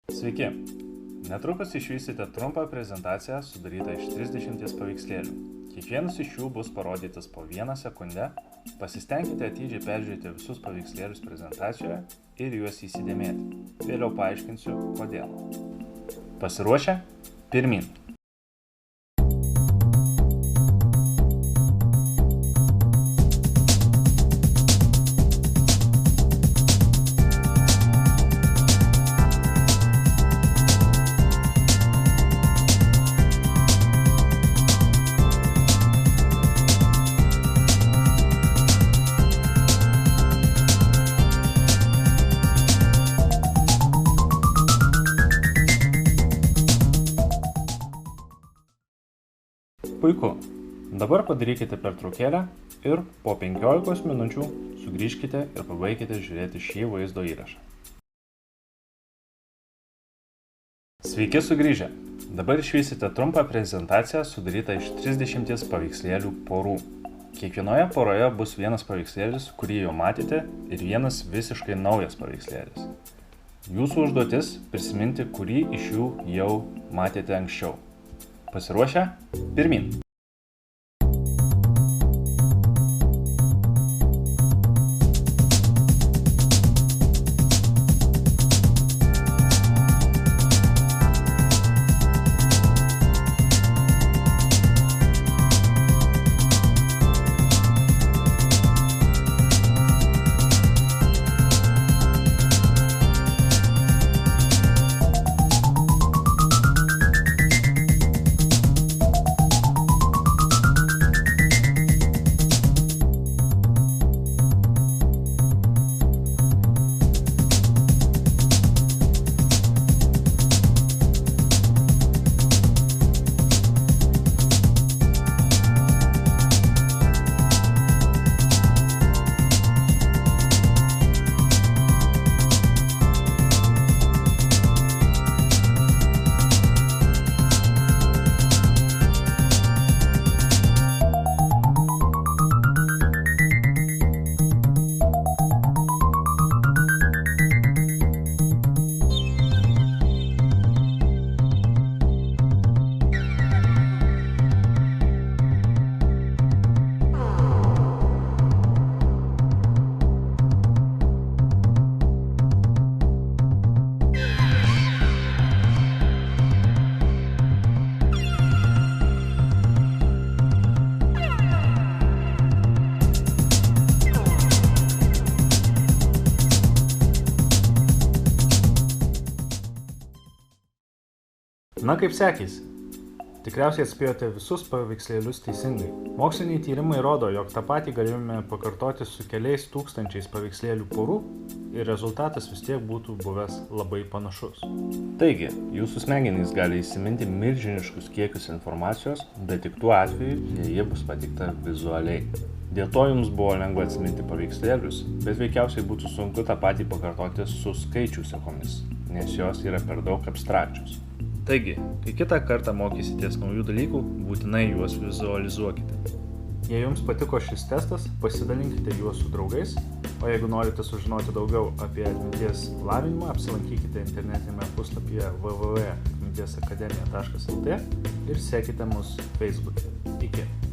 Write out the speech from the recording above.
Sveiki! Netrukus išvysite trumpą prezentaciją sudarytą iš 30 paveikslėlių. Kiekvienas iš jų bus parodytas po 1 sekundę. Pasistengkite atidžiai peržiūrėti visus paveikslėlius prezentacijoje ir juos įsidėmėti. Vėliau paaiškinsiu, kodėl. Pasiruošę? Pirmyn! Puiku. Dabar padarykite pertraukėlę ir po 15 minučių sugrįžkite ir pabaikite žiūrėti šį vaizdo įrašą. Sveiki sugrįžę! Dabar išvysite trumpą prezentaciją sudarytą iš 30 paveikslėlių porų. Kiekvienoje poroje bus vienas paveikslėlis, kurį jau matėte, ir vienas visiškai naujas paveikslėlis. Jūsų užduotis prisiminti, kurį iš jų jau matėte anksčiau. Pasiruošę? Pirmyn! Na kaip sekėsi? Tikriausiai atspėjote visus paveikslėlius teisingai. Moksliniai tyrimai rodo, jog tą patį galime pakartoti su keliais tūkstančiais paveikslėlių porų ir rezultatas vis tiek būtų buvęs labai panašus. Taigi, jūsų smegenys gali įsiminti milžiniškus kiekius informacijos, bet tik tuo atveju, jei jie bus pateikta vizualiai. Dėl to jums buvo lengva atsiminti paveikslėlius, bet veikiausiai būtų sunku tą patį pakartoti su skaičių sekomis, nes jos yra per daug abstrakčios. Taigi, kai kitą kartą mokysitės naujų dalykų, būtinai juos vizualizuokite. Jei jums patiko šis testas, pasidalinkite juos su draugais, o jeigu norite sužinoti daugiau apie atminties lavinimą, apsilankykite internetinėme puslapyje www.atmintiesakademija.lt ir sekite mus Facebook'e. Iki!